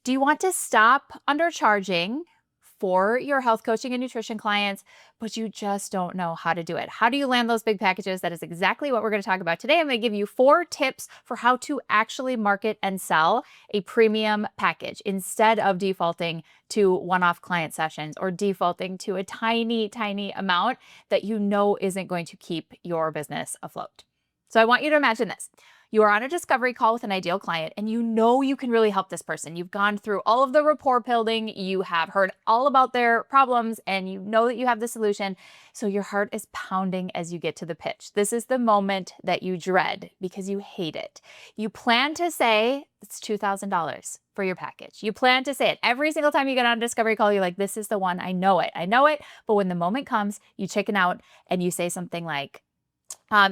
Do you want to stop undercharging for your health coaching and nutrition clients, but you just don't know how to do it? How do you land those big packages? That is exactly what we're going to talk about today. I'm going to give you 4 tips for how to actually market and sell a premium package instead of defaulting to one-off client sessions or defaulting to a tiny, tiny amount that you know isn't going to keep your business afloat. So I want you to imagine this. You are on a discovery call with an ideal client and you know you can really help this person. You've gone through all of the rapport building, you have heard all about their problems, and you know that you have the solution. So your heart is pounding as you get to the pitch. This is the moment that you dread because you hate it. You plan to say it's $2,000 for your package. You plan to say it every single time you get on a discovery call. You're like, this is the one. I know it. I know it. But when the moment comes, you chicken out and you say something like,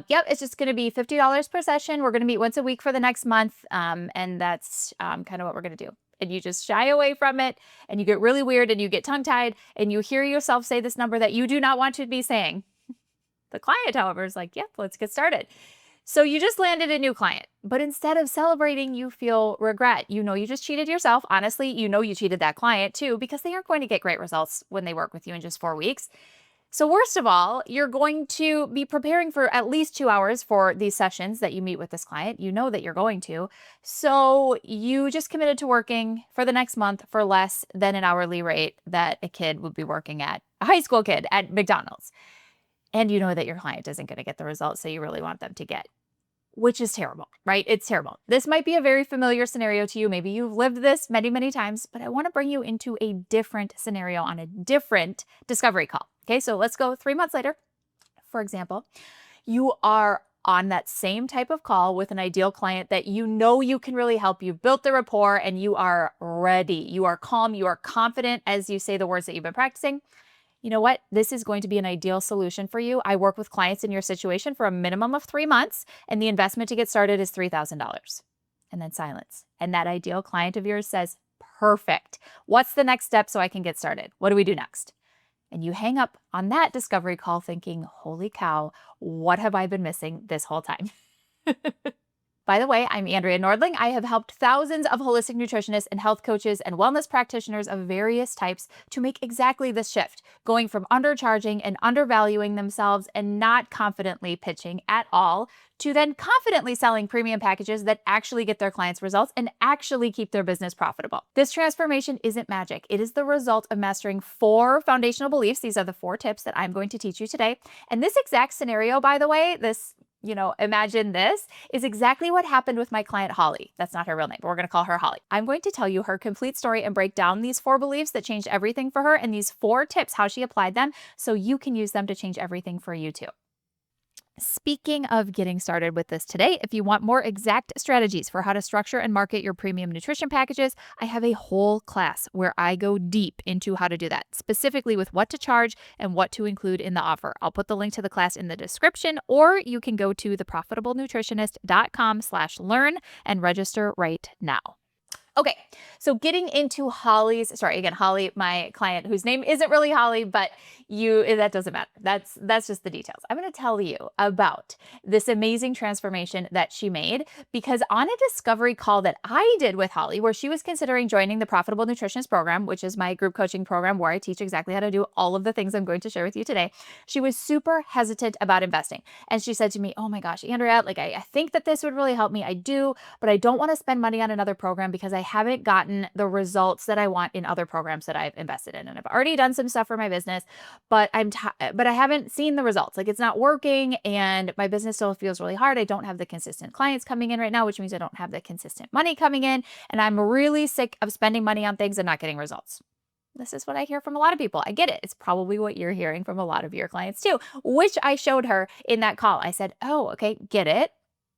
yep, it's just going to be $50 per session. We're going to meet once a week for the next month. And that's kind of what we're going to do. And you just shy away from it and you get really weird and you get tongue tied and you hear yourself say this number that you do not want to be saying. The client, however, is like, yep, let's get started. So you just landed a new client, but instead of celebrating, you feel regret. You know, you just cheated yourself. Honestly, you know, you cheated that client too, because they aren't going to get great results when they work with you in just 4 weeks. So worst of all, you're going to be preparing for at least 2 hours for these sessions that you meet with this client. You know that you're going to. So you just committed to working for the next month for less than an hourly rate that a kid would be working at, a high school kid at McDonald's. And you know that your client isn't going to get the results that you really want them to get, which is terrible, right? It's terrible. This might be a very familiar scenario to you. Maybe you've lived this many, many times, but I want to bring you into a different scenario on a different discovery call. Okay, so let's go 3 months later. For example, you are on that same type of call with an ideal client that you know you can really help. You've built the rapport and you are ready. You are calm. You are confident as you say the words that you've been practicing. You know what? This is going to be an ideal solution for you. I work with clients in your situation for a minimum of 3 months, and the investment to get started is $3,000. And then silence. And that ideal client of yours says, perfect. What's the next step so I can get started? What do we do next? And you hang up on that discovery call thinking, holy cow, what have I been missing this whole time? By the way, I'm Andrea Nordling. I have helped thousands of holistic nutritionists and health coaches and wellness practitioners of various types to make exactly this shift, going from undercharging and undervaluing themselves and not confidently pitching at all, to then confidently selling premium packages that actually get their clients results and actually keep their business profitable. This transformation isn't magic. It is the result of mastering 4 foundational beliefs. These are the 4 tips that I'm going to teach you today. And this exact scenario, by the way, imagine this is exactly what happened with my client, Holly. That's not her real name, but we're going to call her Holly. I'm going to tell you her complete story and break down these 4 beliefs that changed everything for her and these 4 tips, how she applied them so you can use them to change everything for you too. Speaking of getting started with this today, if you want more exact strategies for how to structure and market your premium nutrition packages, I have a whole class where I go deep into how to do that, specifically with what to charge and what to include in the offer. I'll put the link to the class in the description, or you can go to theprofitablenutritionist.com/learn and register right now. Okay, so getting into Holly, my client, whose name isn't really Holly, but that doesn't matter. That's just the details. I'm going to tell you about this amazing transformation that she made, because on a discovery call that I did with Holly, where she was considering joining the Profitable Nutritionist program, which is my group coaching program where I teach exactly how to do all of the things I'm going to share with you today, she was super hesitant about investing. And she said to me, oh my gosh, Andrea, I think that this would really help me. I do, but I don't want to spend money on another program because I haven't gotten the results that I want in other programs that I've invested in. And I've already done some stuff for my business, but I haven't seen the results. It's not working and my business still feels really hard. I don't have the consistent clients coming in right now, which means I don't have the consistent money coming in. And I'm really sick of spending money on things and not getting results. This is what I hear from a lot of people. I get it. It's probably what you're hearing from a lot of your clients too, which I showed her in that call. I said, oh, okay, get it.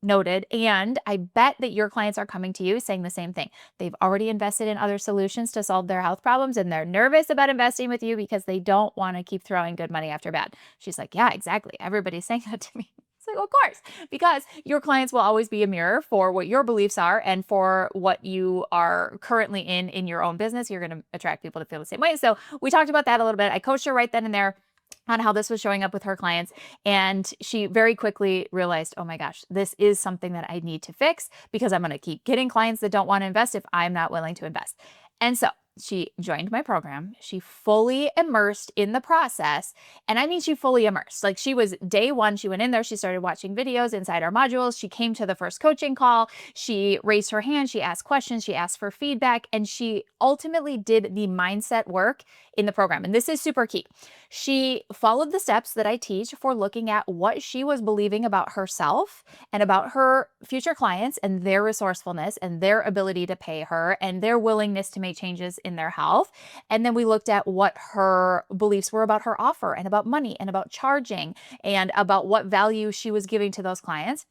Noted. And I bet that your clients are coming to you saying the same thing. They've already invested in other solutions to solve their health problems and they're nervous about investing with you because they don't want to keep throwing good money after bad. She's like, yeah, exactly. Everybody's saying that to me. It's like, well, of course, because your clients will always be a mirror for what your beliefs are and for what you are currently in your own business. You're going to attract people to feel the same way. So we talked about that a little bit. I coached her right then and there on how this was showing up with her clients. And she very quickly realized, oh my gosh, this is something that I need to fix because I'm going to keep getting clients that don't want to invest if I'm not willing to invest. And so she joined my program. She fully immersed in the process. And I mean, she fully immersed. Like she was day one, she went in there, she started watching videos inside our modules. She came to the first coaching call. She raised her hand. She asked questions. She asked for feedback. And she ultimately did the mindset work in the program. And this is super key. She followed the steps that I teach for looking at what she was believing about herself and about her future clients and their resourcefulness and their ability to pay her and their willingness to make changes in their health. And then we looked at what her beliefs were about her offer and about money and about charging and about what value she was giving to those clients.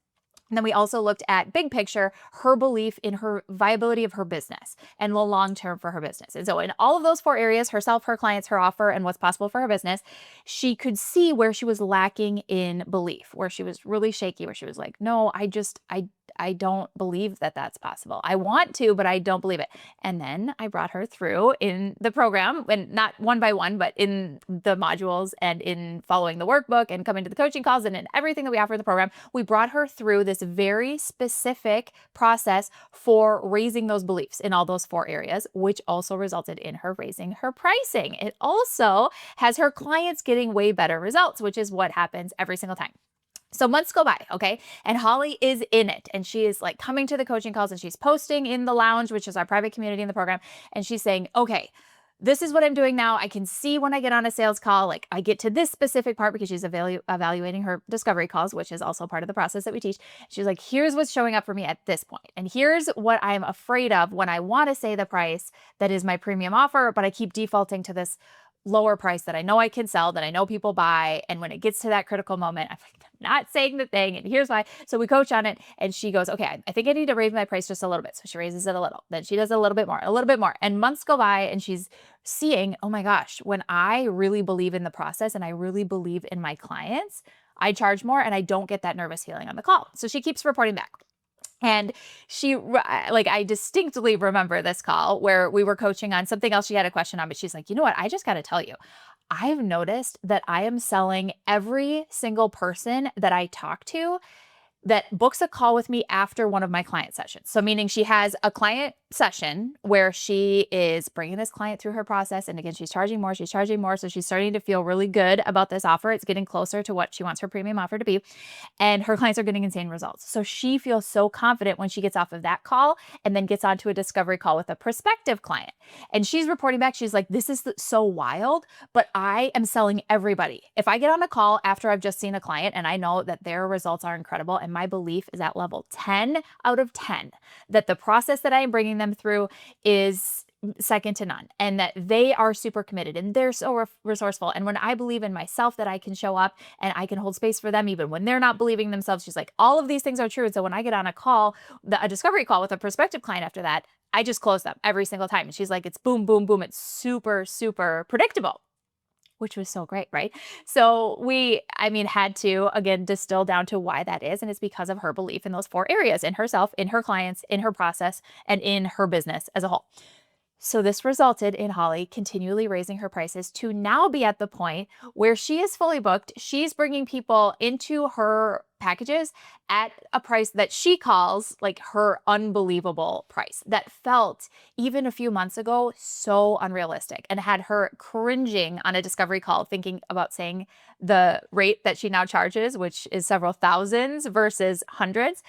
And then we also looked at big picture, her belief in her viability of her business and the long term for her business. And so in all of those 4 areas, herself, her clients, her offer, and what's possible for her business, she could see where she was lacking in belief, where she was really shaky, where she was like, no, I don't believe that that's possible. I want to, but I don't believe it. And then I brought her through in the program, and not one by one, but in the modules and in following the workbook and coming to the coaching calls and in everything that we offer in the program, we brought her through this very specific process for raising those beliefs in all those 4 areas, which also resulted in her raising her pricing. It also has her clients getting way better results, which is what happens every single time. So months go by, okay? And Holly is in it, and she is like coming to the coaching calls, and she's posting in the lounge, which is our private community in the program. And she's saying, okay, this is what I'm doing now. I can see when I get on a sales call, like I get to this specific part because she's evaluating her discovery calls, which is also part of the process that we teach. She's like, here's what's showing up for me at this point. And here's what I'm afraid of when I want to say the price that is my premium offer, but I keep defaulting to this lower price that I know I can sell, that I know people buy. And when it gets to that critical moment, I'm not saying the thing. And here's why. So we coach on it. And she goes, okay, I think I need to raise my price just a little bit. So she raises it a little. Then she does a little bit more, a little bit more. And months go by and she's seeing, oh my gosh, when I really believe in the process and I really believe in my clients, I charge more and I don't get that nervous feeling on the call. So she keeps reporting back. And she, like, I distinctly remember this call where we were coaching on something else she had a question on, but she's like, you know what? I just got to tell you, I've noticed that I am selling every single person that I talk to that books a call with me after one of my client sessions. So meaning she has a client session where she is bringing this client through her process. And again, she's charging more. So she's starting to feel really good about this offer. It's getting closer to what she wants her premium offer to be. And her clients are getting insane results. So she feels so confident when she gets off of that call and then gets onto a discovery call with a prospective client. And she's reporting back. She's like, this is so wild, but I am selling everybody. If I get on a call after I've just seen a client and I know that their results are incredible and my belief is at level 10 out of 10, that the process that I am bringing them through is second to none and that they are super committed and they're so resourceful. And when I believe in myself that I can show up and I can hold space for them even when they're not believing themselves, she's like, all of these things are true. And so when I get on a call, a discovery call with a prospective client after that, I just close them every single time. And she's like, it's boom, boom, boom. It's super, super predictable, which was so great, right? So we, had to, again, distill down to why that is. And it's because of her belief in those 4 areas, in herself, in her clients, in her process, and in her business as a whole. So this resulted in Holly continually raising her prices to now be at the point where she is fully booked. She's bringing people into her packages at a price that she calls like her unbelievable price that felt even a few months ago so unrealistic and had her cringing on a discovery call thinking about saying the rate that she now charges, which is several thousands versus hundreds.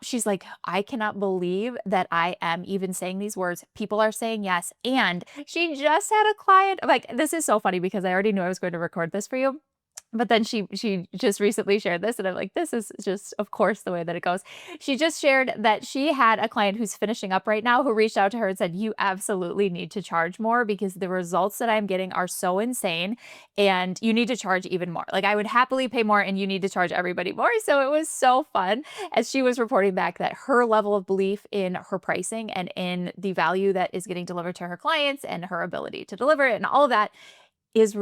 She's like, I cannot believe that I am even saying these words. People are saying yes. And she just had a client. Like, this is so funny because I already knew I was going to record this for you. But then she just recently shared this and I'm like, this is just, of course, the way that it goes. She just shared that she had a client who's finishing up right now who reached out to her and said, you absolutely need to charge more because the results that I'm getting are so insane and you need to charge even more. Like I would happily pay more and you need to charge everybody more. So it was so fun as she was reporting back that her level of belief in her pricing and in the value that is getting delivered to her clients and her ability to deliver it and all of that is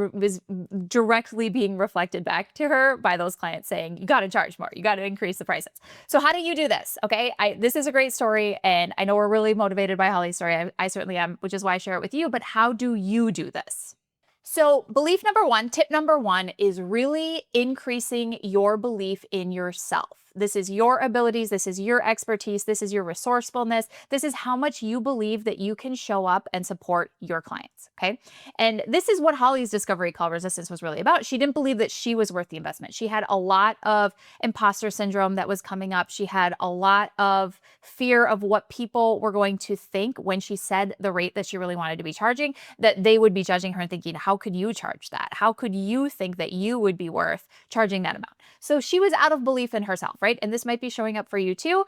directly being reflected back to her by those clients saying, you got to charge more, you got to increase the prices. So how do you do this? Okay. This is a great story. And I know we're really motivated by Holly's story. I certainly am, which is why I share it with you, but how do you do this? So belief number 1, tip number 1 is really increasing your belief in yourself. This is your abilities. This is your expertise. This is your resourcefulness. This is how much you believe that you can show up and support your clients. Okay. And this is what Holly's discovery call resistance was really about. She didn't believe that she was worth the investment. She had a lot of imposter syndrome that was coming up. She had a lot of fear of what people were going to think when she said the rate that she really wanted to be charging, that they would be judging her and thinking, how could you charge that? How could you think that you would be worth charging that amount? So she was out of belief in herself, right? And this might be showing up for you too.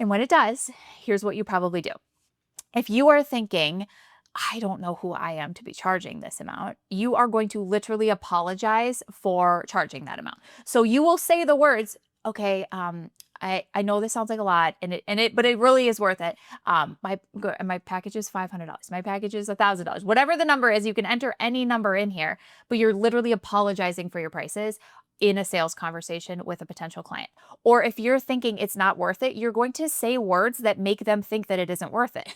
And when it does, here's what you probably do. If you are thinking, I don't know who I am to be charging this amount, you are going to literally apologize for charging that amount. So you will say the words, okay, I know this sounds like a lot, but it really is worth it. My package is $500. My package is $1,000. Whatever the number is, you can enter any number in here, but you're literally apologizing for your prices in a sales conversation with a potential client. Or if you're thinking it's not worth it, you're going to say words that make them think that it isn't worth it.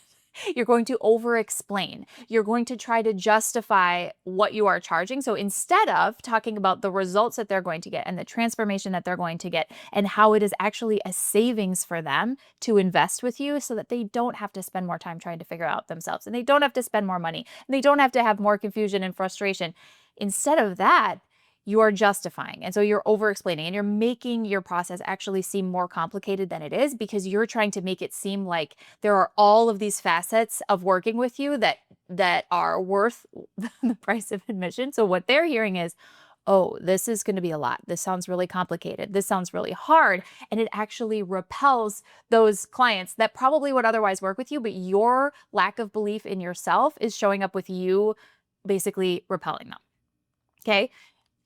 You're going to over-explain. You're going to try to justify what you are charging. So instead of talking about the results that they're going to get and the transformation that they're going to get and how it is actually a savings for them to invest with you so that they don't have to spend more time trying to figure out themselves and they don't have to spend more money and they don't have to have more confusion and frustration. Instead of that, you are justifying. And so you're over-explaining and you're making your process actually seem more complicated than it is because you're trying to make it seem like there are all of these facets of working with you that are worth the price of admission. So what they're hearing is, oh, this is going to be a lot. This sounds really complicated. This sounds really hard. And it actually repels those clients that probably would otherwise work with you, but your lack of belief in yourself is showing up with you basically repelling them. Okay.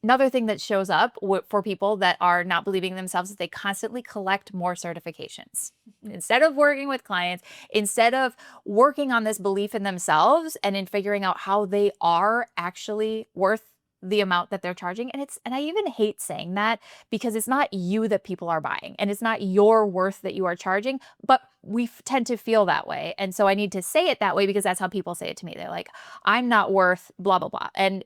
Another thing that shows up for people that are not believing in themselves is they constantly collect more certifications. Instead of working with clients, instead of working on this belief in themselves and in figuring out how they are actually worth the amount that they're charging. And I even hate saying that because it's not you that people are buying and it's not your worth that you are charging, but we tend to feel that way. And so I need to say it that way because that's how people say it to me. They're like, I'm not worth blah, blah, blah. And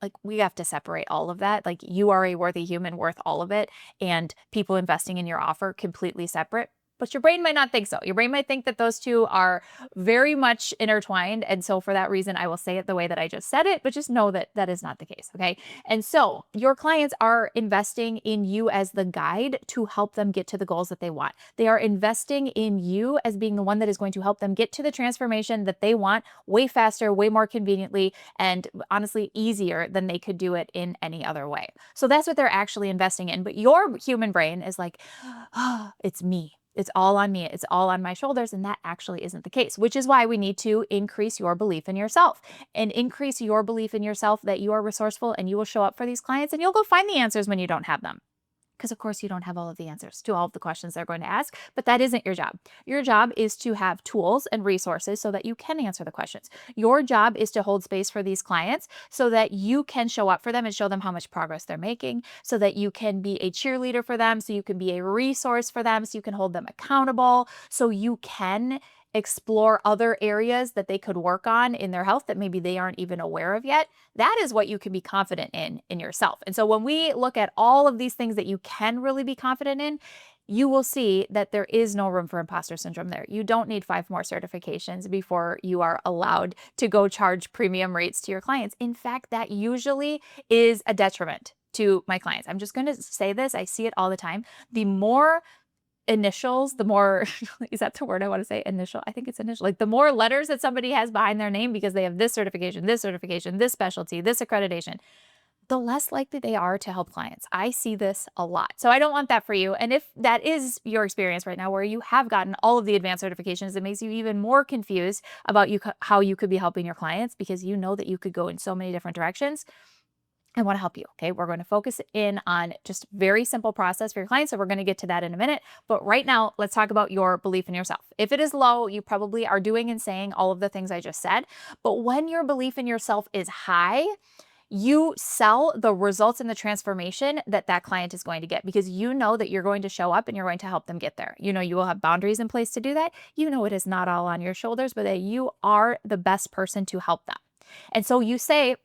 like, we have to separate all of that. Like, you are a worthy human worth all of it, and people investing in your offer completely separate. But your brain might not think so. Your brain might think that those two are very much intertwined. And so for that reason, I will say it the way that I just said it, but just know that that is not the case. Okay. And so your clients are investing in you as the guide to help them get to the goals that they want. They are investing in you as being the one that is going to help them get to the transformation that they want way faster, way more conveniently, and honestly easier than they could do it in any other way. So that's what they're actually investing in. But your human brain is like, oh, it's me. It's all on me. It's all on my shoulders. And that actually isn't the case, which is why we need to increase your belief in yourself and increase your belief in yourself that you are resourceful and you will show up for these clients and you'll go find the answers when you don't have them. Because of course you don't have all of the answers to all of the questions they're going to ask, but that isn't your job. Your job is to have tools and resources so that you can answer the questions. Your job is to hold space for these clients so that you can show up for them and show them how much progress they're making, so that you can be a cheerleader for them, so you can be a resource for them, so you can hold them accountable, so you can explore other areas that they could work on in their health that maybe they aren't even aware of yet. That is what you can be confident in yourself. And so when we look at all of these things that you can really be confident in, you will see that there is no room for imposter syndrome there. You don't need 5 more certifications before you are allowed to go charge premium rates to your clients. In fact, that usually is a detriment to my clients. I'm just going to say this. I see it all the time. The more initials, the more, is that the word I want to say? Initial? I think it's initial. Like the more letters that somebody has behind their name because they have this certification, this specialty, this accreditation, the less likely they are to help clients. I see this a lot. So I don't want that for you. And if that is your experience right now, where you have gotten all of the advanced certifications, it makes you even more confused about how you could be helping your clients because you know that you could go in so many different directions. I want to help you. Okay. We're going to focus in on just very simple process for your clients. So we're going to get to that in a minute. But right now, let's talk about your belief in yourself. If it is low, you probably are doing and saying all of the things I just said. But when your belief in yourself is high, you sell the results and the transformation that client is going to get because you know that you're going to show up and you're going to help them get there. You know, you will have boundaries in place to do that. You know, it is not all on your shoulders, but that you are the best person to help them. And so you say,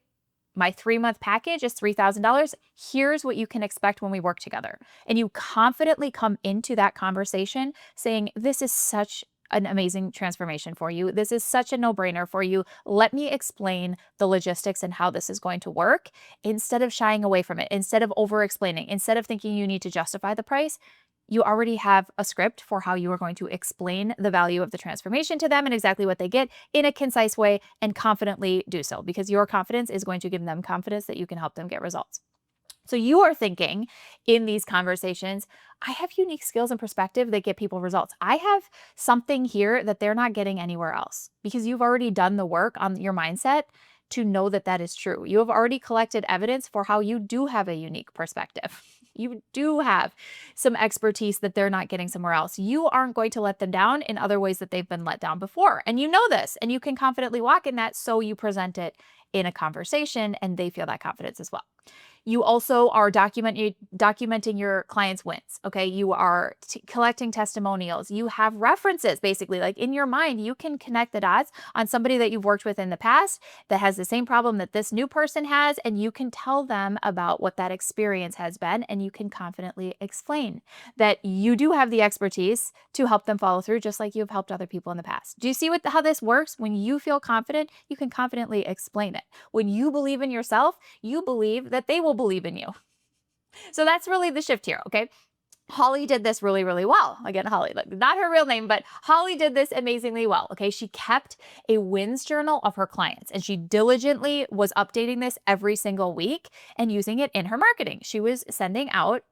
my 3-month package is $3,000. Here's what you can expect when we work together. And you confidently come into that conversation saying, this is such an amazing transformation for you. This is such a no-brainer for you. Let me explain the logistics and how this is going to work, instead of shying away from it, instead of over-explaining, instead of thinking you need to justify the price. You already have a script for how you are going to explain the value of the transformation to them and exactly what they get in a concise way, and confidently do so, because your confidence is going to give them confidence that you can help them get results. So you are thinking in these conversations, I have unique skills and perspective that get people results. I have something here that they're not getting anywhere else, because you've already done the work on your mindset to know that that is true. You have already collected evidence for how you do have a unique perspective. You do have some expertise that they're not getting somewhere else. You aren't going to let them down in other ways that they've been let down before. And you know this, and you can confidently walk in that, so you present it in a conversation and they feel that confidence as well. You also are documenting your clients' wins, okay? You are collecting testimonials. You have references, basically. Like in your mind, you can connect the dots on somebody that you've worked with in the past that has the same problem that this new person has, and you can tell them about what that experience has been, and you can confidently explain that you do have the expertise to help them follow through, just like you've helped other people in the past. Do you see how this works? When you feel confident, you can confidently explain it. When you believe in yourself, you believe that they will believe in you. So that's really the shift here, okay? Holly did this really, really well. Again, Holly, not her real name, but Holly did this amazingly well, okay? She kept a wins journal of her clients, and she diligently was updating this every single week and using it in her marketing. She was sending out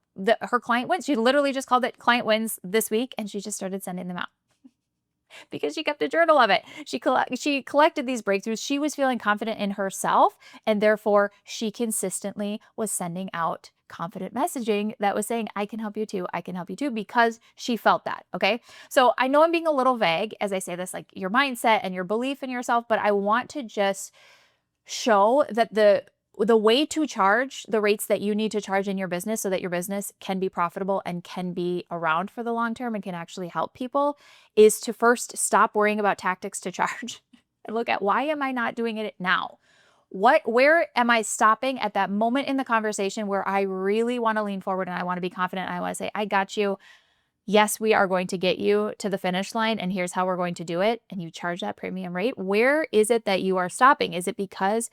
her client wins. She literally just called it client wins this week, and she just started sending them out because she kept a journal of it. She collected these breakthroughs. She was feeling confident in herself, and therefore she consistently was sending out confident messaging that was saying, I can help you too. I can help you too, because she felt that. Okay. So I know I'm being a little vague as I say this, like your mindset and your belief in yourself, but I want to just show that the way to charge the rates that you need to charge in your business so that your business can be profitable and can be around for the long term and can actually help people is to first stop worrying about tactics to charge and look at, why am I not doing it now? Where am I stopping at that moment in the conversation where I really want to lean forward and I want to be confident and I want to say, I got you. Yes, we are going to get you to the finish line, and here's how we're going to do it. And you charge that premium rate. Where is it that you are stopping? Is it because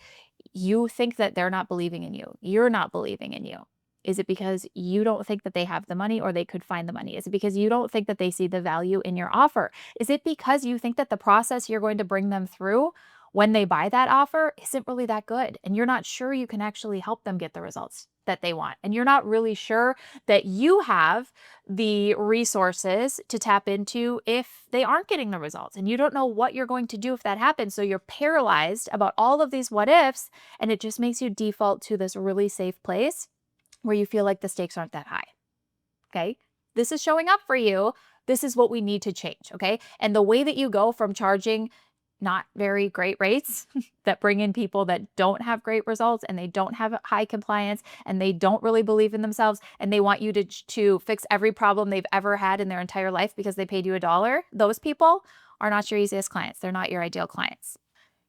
you think that they're not believing in you? You're not believing in you. Is it because you don't think that they have the money or they could find the money? Is it because you don't think that they see the value in your offer? Is it because you think that the process you're going to bring them through when they buy that offer isn't really that good, and you're not sure you can actually help them get the results that they want? And you're not really sure that you have the resources to tap into if they aren't getting the results, and you don't know what you're going to do if that happens. So you're paralyzed about all of these what ifs, and it just makes you default to this really safe place where you feel like the stakes aren't that high. Okay. This is showing up for you. This is what we need to change. Okay. And the way that you go from charging not very great rates that bring in people that don't have great results, and they don't have high compliance, and they don't really believe in themselves, and they want you to fix every problem they've ever had in their entire life because they paid you $1. Those people are not your easiest clients. They're not your ideal clients.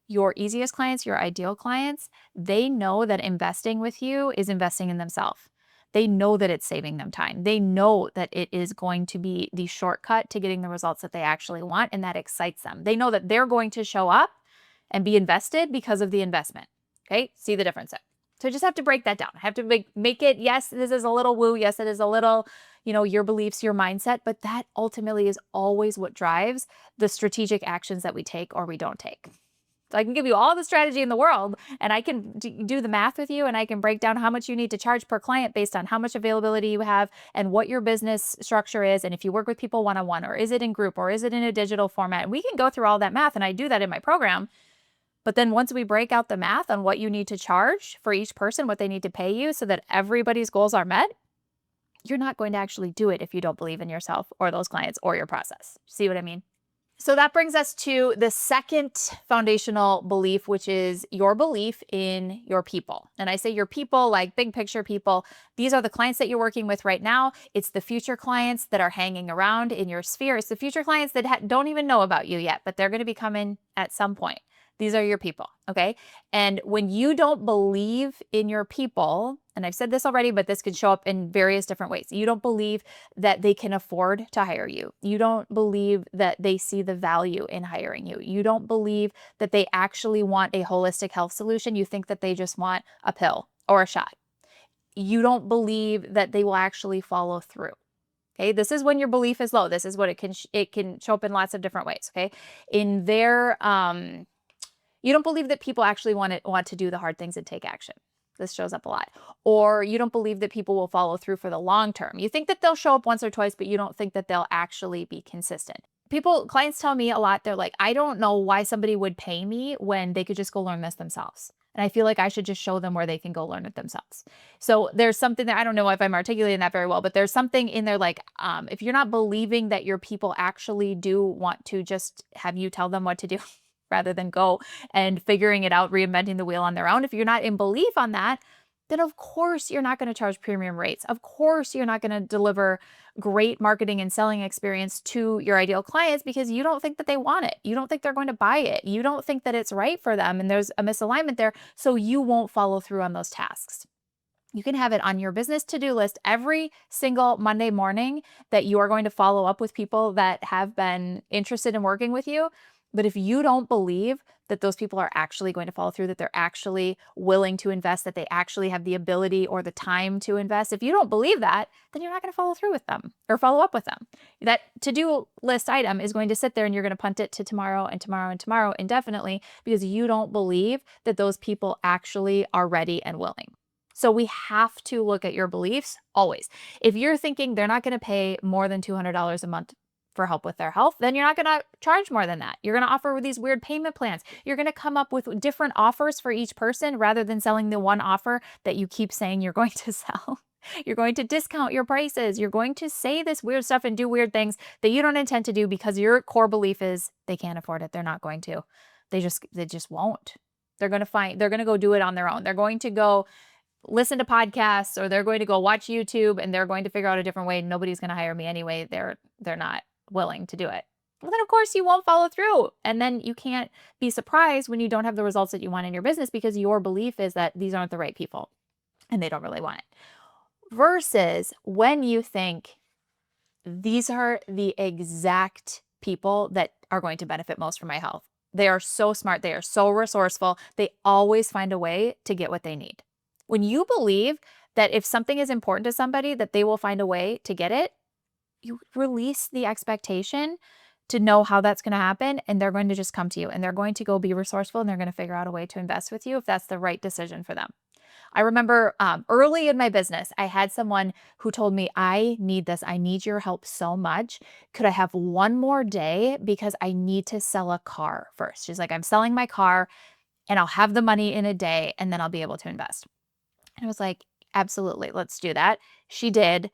Your easiest clients, your ideal clients, they know that investing with you is investing in themselves. They know that it's saving them time. They know that it is going to be the shortcut to getting the results that they actually want, and that excites them. They know that they're going to show up and be invested because of the investment. Okay, see the difference there. So I just have to break that down. I have to make it, yes, this is a little woo. Yes, it is a little, your beliefs, your mindset, but that ultimately is always what drives the strategic actions that we take or we don't take. So I can give you all the strategy in the world, and I can do the math with you, and I can break down how much you need to charge per client based on how much availability you have and what your business structure is, and if you work with people one-on-one, or is it in group, or is it in a digital format. And we can go through all that math, and I do that in my program. But then once we break out the math on what you need to charge for each person, what they need to pay you so that everybody's goals are met, you're not going to actually do it if you don't believe in yourself or those clients or your process. See what I mean? So that brings us to the second foundational belief, which is your belief in your people. And I say your people, like big picture people. These are the clients that you're working with right now. It's the future clients that are hanging around in your sphere. It's the future clients that don't even know about you yet, but they're going to be coming at some point. These are your people, okay? And when you don't believe in your people, and I've said this already, but this could show up in various different ways. You don't believe that they can afford to hire you. You don't believe that they see the value in hiring you. You don't believe that they actually want a holistic health solution. You think that they just want a pill or a shot. You don't believe that they will actually follow through. Okay, this is when your belief is low. This is what it can show up in lots of different ways. Okay, in their you don't believe that people actually want to do the hard things and take action. This shows up a lot. Or you don't believe that people will follow through for the long term. You think that they'll show up once or twice, but you don't think that they'll actually be consistent. Clients tell me a lot, they're like, I don't know why somebody would pay me when they could just go learn this themselves. And I feel like I should just show them where they can go learn it themselves. So there's something that I don't know if I'm articulating that very well, but there's something in there like, if you're not believing that your people actually do want to just have you tell them what to do rather than go and figuring it out, reinventing the wheel on their own, if you're not in belief on that, then of course you're not going to charge premium rates. Of course you're not going to deliver great marketing and selling experience to your ideal clients because you don't think that they want it. You don't think they're going to buy it. You don't think that it's right for them and there's a misalignment there, so you won't follow through on those tasks. You can have it on your business to-do list every single Monday morning that you are going to follow up with people that have been interested in working with you. But if you don't believe that those people are actually going to follow through, that they're actually willing to invest, that they actually have the ability or the time to invest, if you don't believe that, then you're not going to follow through with them or follow up with them. That to-do list item is going to sit there and you're going to punt it to tomorrow and tomorrow and tomorrow indefinitely because you don't believe that those people actually are ready and willing. So we have to look at your beliefs always. If you're thinking they're not going to pay more than $200 a month for help with their health, then you're not going to charge more than that. You're going to offer these weird payment plans. You're going to come up with different offers for each person rather than selling the one offer that you keep saying you're going to sell. You're going to discount your prices. You're going to say this weird stuff and do weird things that you don't intend to do because your core belief is they can't afford it. They're not going to. They just won't. They're going to go do it on their own. They're going to go listen to podcasts or they're going to go watch YouTube and they're going to figure out a different way. Nobody's going to hire me anyway. They're not willing to do it. Well, then of course you won't follow through. And then you can't be surprised when you don't have the results that you want in your business because your belief is that these aren't the right people and they don't really want it. Versus when you think these are the exact people that are going to benefit most from my health. They are so smart. They are so resourceful. They always find a way to get what they need. When you believe that if something is important to somebody, that they will find a way to get it, you release the expectation to know how that's going to happen, and they're going to just come to you, and they're going to go be resourceful, and they're going to figure out a way to invest with you if that's the right decision for them. I remember early in my business, I had someone who told me, I need this. I need your help so much. Could I have one more day because I need to sell a car first? She's like, I'm selling my car, and I'll have the money in a day, and then I'll be able to invest. And I was like, absolutely, let's do that. She did.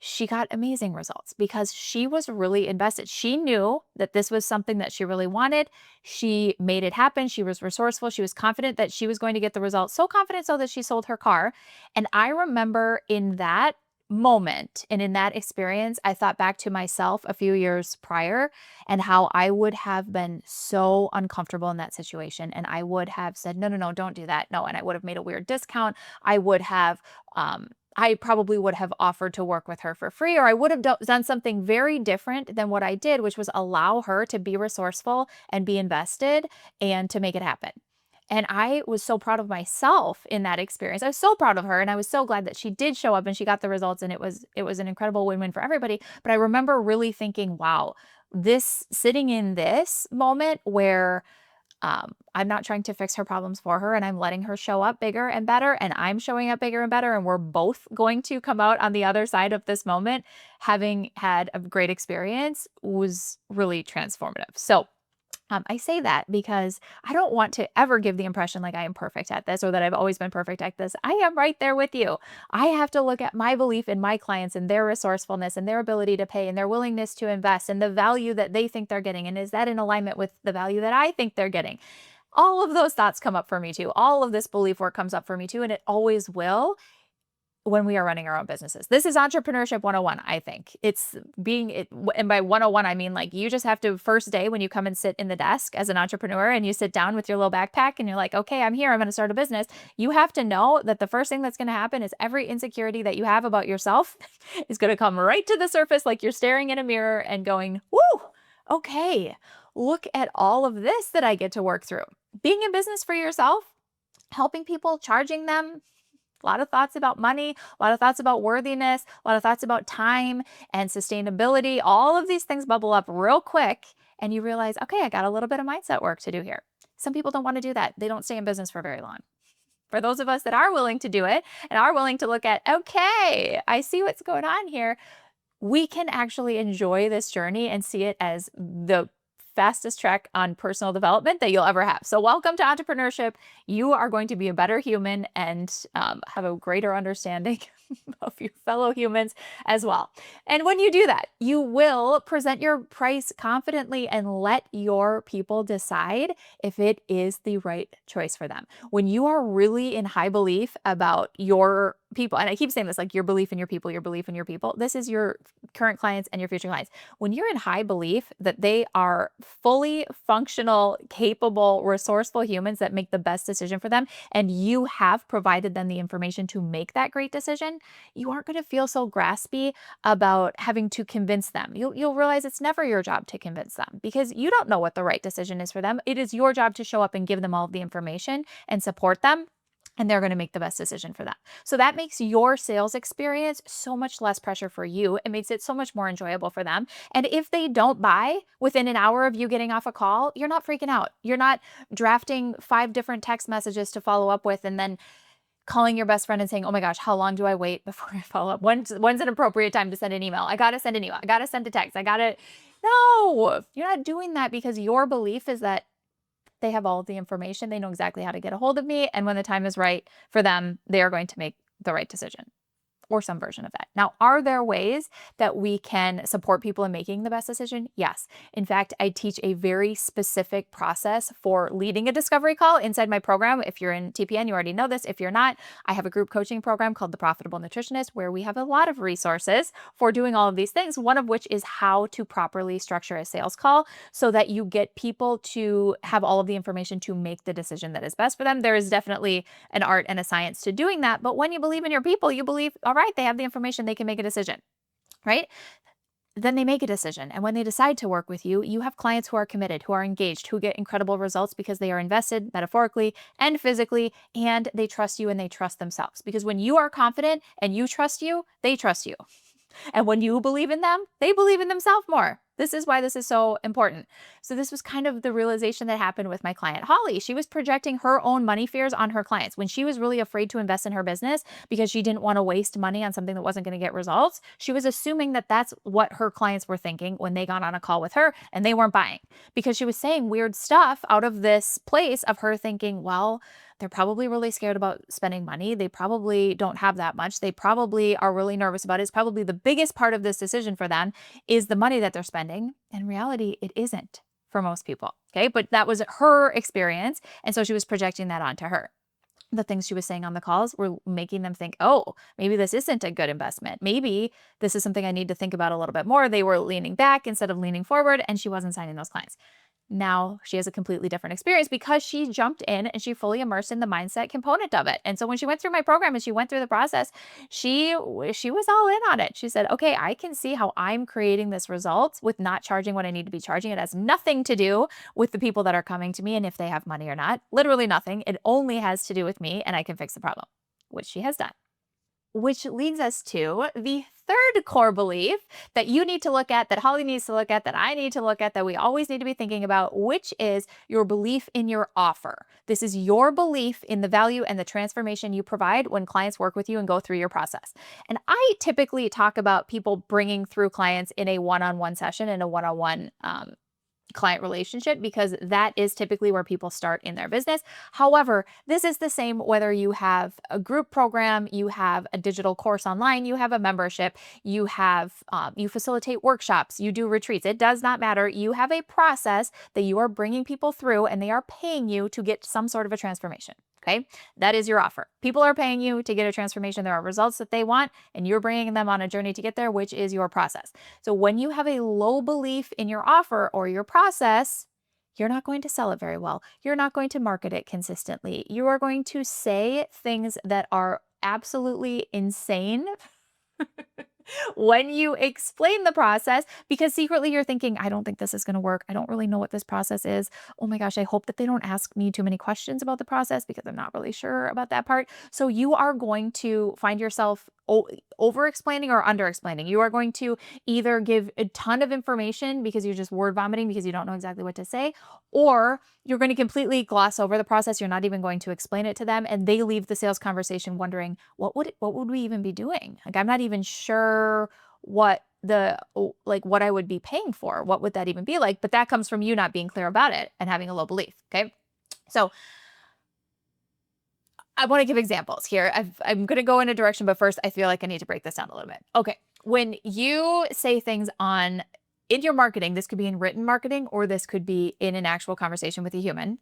She got amazing results because she was really invested. She knew that this was something that she really wanted. She made it happen. She was resourceful. She was confident that she was going to get the results. So confident so that she sold her car. And I remember in that moment and in that experience, I thought back to myself a few years prior and how I would have been so uncomfortable in that situation. And I would have said, no, don't do that. No. And I would have made a weird discount. I probably would have offered to work with her for free, or I would have done something very different than what I did, which was allow her to be resourceful and be invested and to make it happen. And I was so proud of myself in that experience. I was so proud of her, and I was so glad that she did show up and she got the results, and it was an incredible win-win for everybody. But I remember really thinking, wow, sitting in this moment where I'm not trying to fix her problems for her, and I'm letting her show up bigger and better, and I'm showing up bigger and better, and we're both going to come out on the other side of this moment having had a great experience was really transformative. So I say that because I don't want to ever give the impression like I am perfect at this or that I've always been perfect at this. I am right there with you. I have to look at my belief in my clients and their resourcefulness and their ability to pay and their willingness to invest and the value that they think they're getting. And is that in alignment with the value that I think they're getting? All of those thoughts come up for me too. All of this belief work comes up for me too. And it always will. when we are running our own businesses. This is entrepreneurship 101, I think. It's being it, and by 101, I mean like you just have to first day when you come and sit in the desk as an entrepreneur and you sit down with your little backpack and you're like, okay, I'm here, I'm going to start a business. You have to know that the first thing that's going to happen is every insecurity that you have about yourself is going to come right to the surface like you're staring in a mirror and going, woo, okay, look at all of this that I get to work through. Being in business for yourself, helping people, charging them, a lot of thoughts about money, a lot of thoughts about worthiness, a lot of thoughts about time and sustainability. All of these things bubble up real quick and you realize, okay, I got a little bit of mindset work to do here. Some people don't want to do that. They don't stay in business for very long. For those of us that are willing to do it and are willing to look at, okay, I see what's going on here, we can actually enjoy this journey and see it as the fastest track on personal development that you'll ever have. So welcome to entrepreneurship. You are going to be a better human and have a greater understanding of your fellow humans as well. And when you do that, you will present your price confidently and let your people decide if it is the right choice for them. When you are really in high belief about your people, and I keep saying this, like your belief in your people, this is your current clients and your future clients. When you're in high belief that they are fully functional, capable, resourceful humans that make the best decision for them, and you have provided them the information to make that great decision, you aren't going to feel so graspy about having to convince them. You'll realize it's never your job to convince them because you don't know what the right decision is for them. It is your job to show up and give them all of the information and support them. And they're going to make the best decision for them. So that makes your sales experience so much less pressure for you. It makes it so much more enjoyable for them. And if they don't buy within an hour of you getting off a call, you're not freaking out. You're not drafting 5 different text messages to follow up with and then calling your best friend and saying, oh my gosh, how long do I wait before I follow up? When's an appropriate time to send an email? I got to send an email. I got to send a text. No, you're not doing that because your belief is that they have all of the information. They know exactly how to get a hold of me. And when the time is right for them, they are going to make the right decision or some version of that. Now, are there ways that we can support people in making the best decision? Yes. In fact, I teach a very specific process for leading a discovery call inside my program. If you're in TPN, you already know this. If you're not, I have a group coaching program called the Profitable Nutritionist, where we have a lot of resources for doing all of these things, one of which is how to properly structure a sales call so that you get people to have all of the information to make the decision that is best for them. There is definitely an art and a science to doing that. But when you believe in your people, you believe, all right, they have the information, they can make a decision, right? Then they make a decision. And when they decide to work with you, you have clients who are committed, who are engaged, who get incredible results because they are invested metaphorically and physically, and they trust you and they trust themselves. Because when you are confident and you trust you, they trust you. And when you believe in them, they believe in themselves more. This is why this is so important. So this was kind of the realization that happened with my client, Holly. She was projecting her own money fears on her clients. When she was really afraid to invest in her business because she didn't want to waste money on something that wasn't going to get results, she was assuming that that's what her clients were thinking when they got on a call with her and they weren't buying because she was saying weird stuff out of this place of her thinking, well, they're probably really scared about spending money. They probably don't have that much. They probably are really nervous about it. It's probably the biggest part of this decision for them is the money that they're spending. In reality, it isn't for most people. Okay. But that was her experience. And so she was projecting that onto her. The things she was saying on the calls were making them think, oh, maybe this isn't a good investment. Maybe this is something I need to think about a little bit more. They were leaning back instead of leaning forward, and she wasn't signing those clients. Now she has a completely different experience because she jumped in and she fully immersed in the mindset component of it. And so when she went through my program and she went through the process, she was all in on it. She said, okay, I can see how I'm creating this result with not charging what I need to be charging. It has nothing to do with the people that are coming to me and if they have money or not. Literally nothing. It only has to do with me, and I can fix the problem, which she has done. Which leads us to the third core belief that you need to look at, that Holly needs to look at, that I need to look at, that we always need to be thinking about, which is your belief in your offer. This is your belief in the value and the transformation you provide when clients work with you and go through your process. And I typically talk about people bringing through clients in a one-on-one session, in a one-on-one client relationship, because that is typically where people start in their business. However, this is the same whether you have a group program, you have a digital course online, you have a membership, you facilitate workshops, you do retreats. It does not matter. You have a process that you are bringing people through and they are paying you to get some sort of a transformation. Okay. That is your offer. People are paying you to get a transformation. There are results that they want, and you're bringing them on a journey to get there, which is your process. So when you have a low belief in your offer or your process, you're not going to sell it very well. You're not going to market it consistently. You are going to say things that are absolutely insane when you explain the process, because secretly you're thinking, I don't think this is going to work. I don't really know what this process is. Oh my gosh, I hope that they don't ask me too many questions about the process because I'm not really sure about that part. So you are going to find yourself over explaining or under explaining. You are going to either give a ton of information because you're just word vomiting because you don't know exactly what to say, or you're going to completely gloss over the process. You're not even going to explain it to them, and they leave the sales conversation wondering, what would we even be doing? Like, I'm not even sure what what I would be paying for. What would that even be like? But that comes from you not being clear about it and having a low belief. Okay. So I want to give examples here. I'm going to go in a direction, but first I feel like I need to break this down a little bit. Okay. When you say things in your marketing, this could be in written marketing, or this could be in an actual conversation with a human,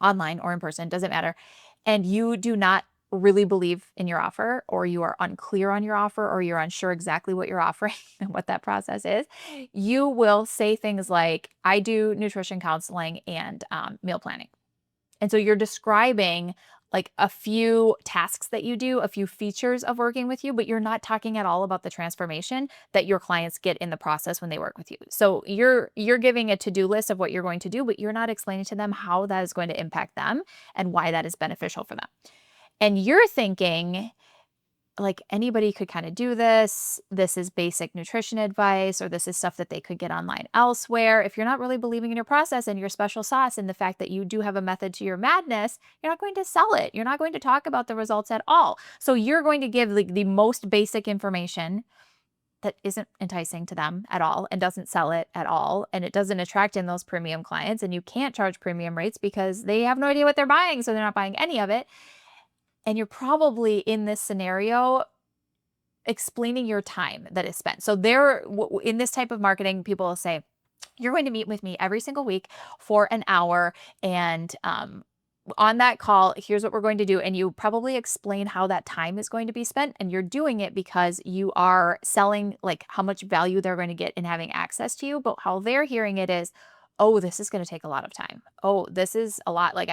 online or in person, doesn't matter. And you do not really believe in your offer, or you are unclear on your offer, or you're unsure exactly what you're offering and what that process is, you will say things like, I do nutrition counseling and meal planning. And so you're describing like a few tasks that you do, a few features of working with you, but you're not talking at all about the transformation that your clients get in the process when they work with you. So you're giving a to-do list of what you're going to do, but you're not explaining to them how that is going to impact them and why that is beneficial for them. And you're thinking, like, anybody could kind of do this. This is basic nutrition advice, or this is stuff that they could get online elsewhere. If you're not really believing in your process and your special sauce and the fact that you do have a method to your madness, you're not going to sell it. You're not going to talk about the results at all. So you're going to give the most basic information that isn't enticing to them at all and doesn't sell it at all. And it doesn't attract in those premium clients. And you can't charge premium rates because they have no idea what they're buying. So they're not buying any of it. And you're probably in this scenario explaining your time that is spent. So in this type of marketing, people will say, you're going to meet with me every single week for an hour. And on that call, here's what we're going to do. And you probably explain how that time is going to be spent. And you're doing it because you are selling like how much value they're going to get in having access to you. But how they're hearing it is, oh, this is going to take a lot of time. Oh, this is a lot. Like,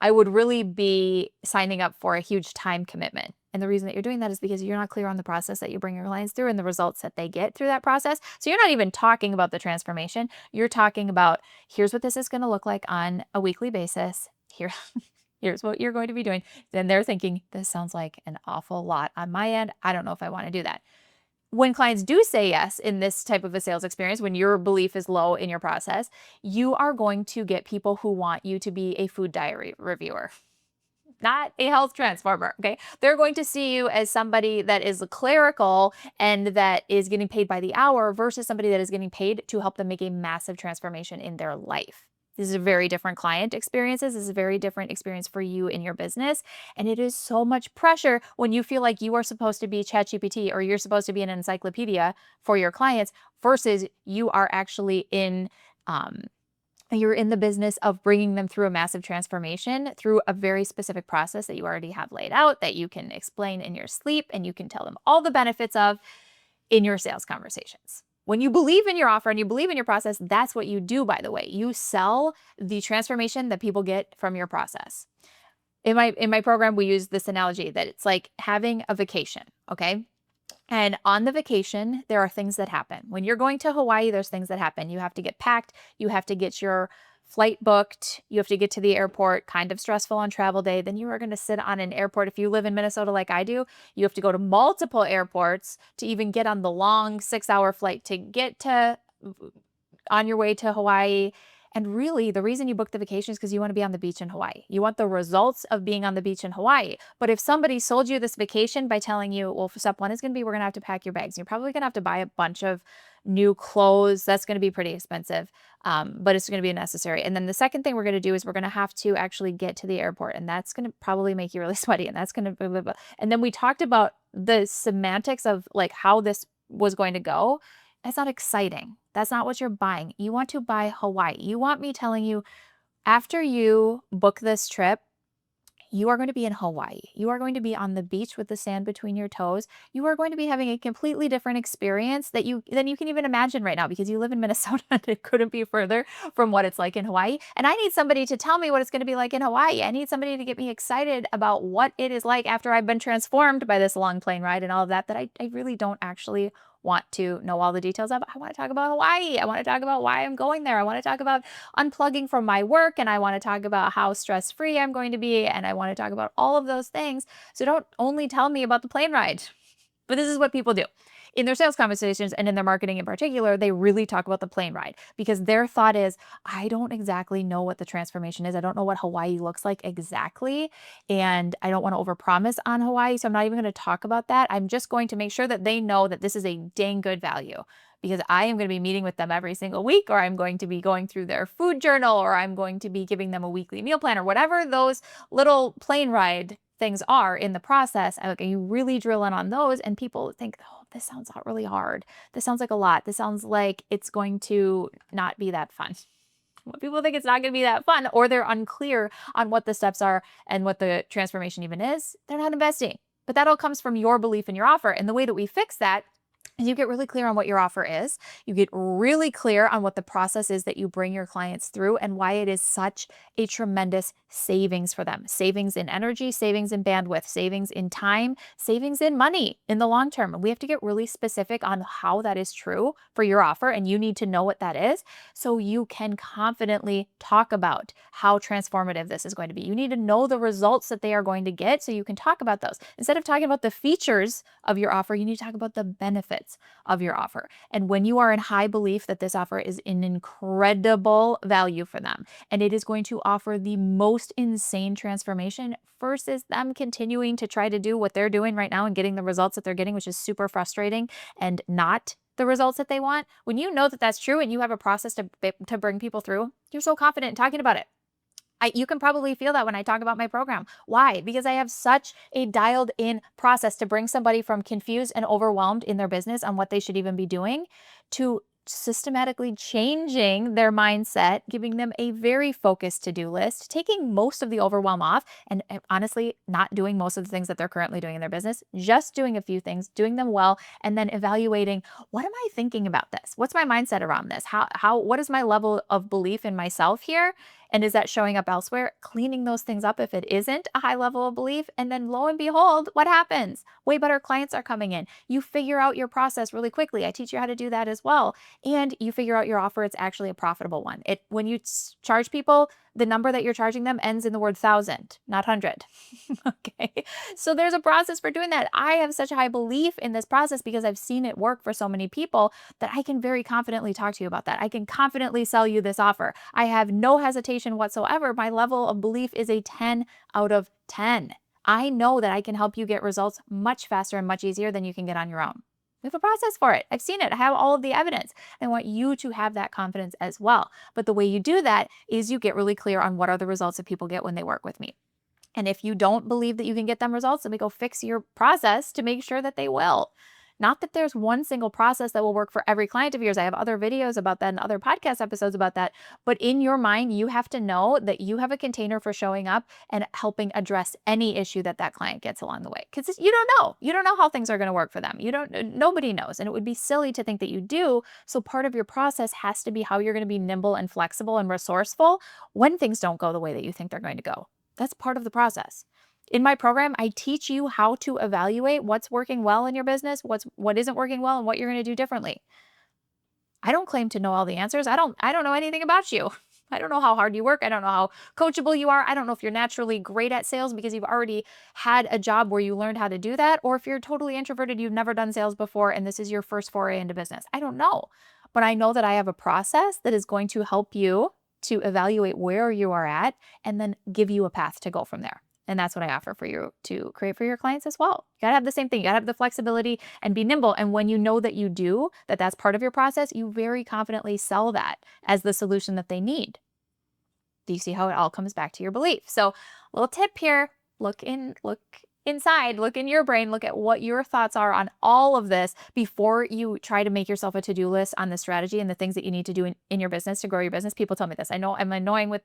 I would really be signing up for a huge time commitment. And the reason that you're doing that is because you're not clear on the process that you bring your clients through and the results that they get through that process. So you're not even talking about the transformation. You're talking about, here's what this is going to look like on a weekly basis. Here's what you're going to be doing. Then they're thinking, this sounds like an awful lot on my end. I don't know if I want to do that. When clients do say yes in this type of a sales experience, when your belief is low in your process, you are going to get people who want you to be a food diary reviewer, not a health transformer. Okay. They're going to see you as somebody that is clerical and that is getting paid by the hour versus somebody that is getting paid to help them make a massive transformation in their life. This is a very different client experiences. This is a very different experience for you in your business. And it is so much pressure when you feel like you are supposed to be ChatGPT or you're supposed to be an encyclopedia for your clients versus you are actually you're in the business of bringing them through a massive transformation through a very specific process that you already have laid out that you can explain in your sleep and you can tell them all the benefits of in your sales conversations. When you believe in your offer and you believe in your process, that's what you do, by the way. You sell the transformation that people get from your process. In my program, we use this analogy that it's like having a vacation, okay? And on the vacation, there are things that happen. When you're going to Hawaii, there's things that happen. You have to get packed. You have to get your flight booked. You have to get to the airport, kind of stressful on travel day. Then you are going to sit on an airport. If you live in Minnesota like I do, you have to go to multiple airports to even get on the long 6-hour flight to get on your way to Hawaii. And really, the reason you booked the vacation is because you want to be on the beach in Hawaii. You want the results of being on the beach in Hawaii. But if somebody sold you this vacation by telling you, well, step one is going to be, we're going to have to pack your bags. You're probably going to have to buy a bunch of new clothes. That's going to be pretty expensive, but it's going to be necessary. And then the second thing we're going to do is we're going to have to actually get to the airport. And that's going to probably make you really sweaty. And that's going to blah, blah, blah. And then we talked about the semantics of like how this was going to go. That's not exciting. That's not what you're buying. You want to buy Hawaii. You want me telling you, after you book this trip, You are going to be in Hawaii. You are going to be on the beach with the sand between your toes. You are going to be having a completely different experience than you can even imagine right now because you live in Minnesota and it couldn't be further from what it's like in Hawaii. And I need somebody to tell me what it's going to be like in Hawaii. I need somebody to get me excited about what it is like after I've been transformed by this long plane ride and all of that I really don't actually want to know all the details of. I want to talk about Hawaii. I want to talk about why I'm going there. I want to talk about unplugging from my work, and I want to talk about how stress-free I'm going to be, and I want to talk about all of those things. So don't only tell me about the plane ride. But this is what people do. In their sales conversations and in their marketing in particular, they really talk about the plane ride because their thought is, I don't exactly know what the transformation is. I don't know what Hawaii looks like exactly. And I don't want to overpromise on Hawaii. So I'm not even going to talk about that. I'm just going to make sure that they know that this is a dang good value because I am going to be meeting with them every single week, or I'm going to be going through their food journal, or I'm going to be giving them a weekly meal plan, or whatever those little plane ride things are in the process. You really drill in on those and people think, oh, this sounds really hard. This sounds like a lot. This sounds like it's going to not be that fun. When people think it's not going to be that fun, or they're unclear on what the steps are and what the transformation even is, they're not investing. But that all comes from your belief in your offer. And the way that we fix that is you get really clear on what your offer is. You get really clear on what the process is that you bring your clients through and why it is such a tremendous savings for them. Savings in energy, savings in bandwidth, savings in time, savings in money in the long term. And we have to get really specific on how that is true for your offer. And you need to know what that is so you can confidently talk about how transformative this is going to be. You need to know the results that they are going to get so you can talk about those. Instead of talking about the features of your offer, you need to talk about the benefits of your offer. And when you are in high belief that this offer is an incredible value for them and it is going to offer the most insane transformation versus them continuing to try to do what they're doing right now and getting the results that they're getting, which is super frustrating and not the results that they want. When you know that that's true and you have a process to bring people through, you're so confident in talking about it. You can probably feel that when I talk about my program. Why? Because I have such a dialed in process to bring somebody from confused and overwhelmed in their business on what they should even be doing to systematically changing their mindset, giving them a very focused to-do list, taking most of the overwhelm off, and honestly, not doing most of the things that they're currently doing in their business, just doing a few things, doing them well, and then evaluating, what am I thinking about this? What's my mindset around this? What is my level of belief in myself here? And is that showing up elsewhere? Cleaning those things up if it isn't a high level of belief. And then lo and behold, what happens? Way better clients are coming in. You figure out your process really quickly. I teach you how to do that as well. And you figure out your offer, it's actually a profitable one. When you charge people, the number that you're charging them ends in the word 1,000, not 100. Okay. So there's a process for doing that. I have such a high belief in this process because I've seen it work for so many people that I can very confidently talk to you about that. I can confidently sell you this offer. I have no hesitation whatsoever. My level of belief is a 10 out of 10. I know that I can help you get results much faster and much easier than you can get on your own. We have a process for it. I've seen it. I have all of the evidence. I want you to have that confidence as well. But the way you do that is you get really clear on what are the results that people get when they work with me. And if you don't believe that you can get them results, then we go fix your process to make sure that they will. Not that there's one single process that will work for every client of yours. I have other videos about that and other podcast episodes about that. But in your mind, you have to know that you have a container for showing up and helping address any issue that that client gets along the way. Because you don't know. You don't know how things are going to work for them. Nobody knows. And it would be silly to think that you do. So part of your process has to be how you're going to be nimble and flexible and resourceful when things don't go the way that you think they're going to go. That's part of the process. In my program, I teach you how to evaluate what's working well in your business, what isn't working well, and what you're going to do differently. I don't claim to know all the answers. I don't know anything about you. I don't know how hard you work. I don't know how coachable you are. I don't know if you're naturally great at sales because you've already had a job where you learned how to do that, or if you're totally introverted, you've never done sales before, and this is your first foray into business. I don't know. But I know that I have a process that is going to help you to evaluate where you are at and then give you a path to go from there. And that's what I offer for you to create for your clients as well. You gotta have the same thing. You gotta have the flexibility and be nimble. And when you know that you do, that's part of your process, you very confidently sell that as the solution that they need. Do you see how it all comes back to your belief? So little tip here, look inside, look in your brain, look at what your thoughts are on all of this before you try to make yourself a to-do list on the strategy and the things that you need to do in your business to grow your business. People tell me this. I know I'm annoying with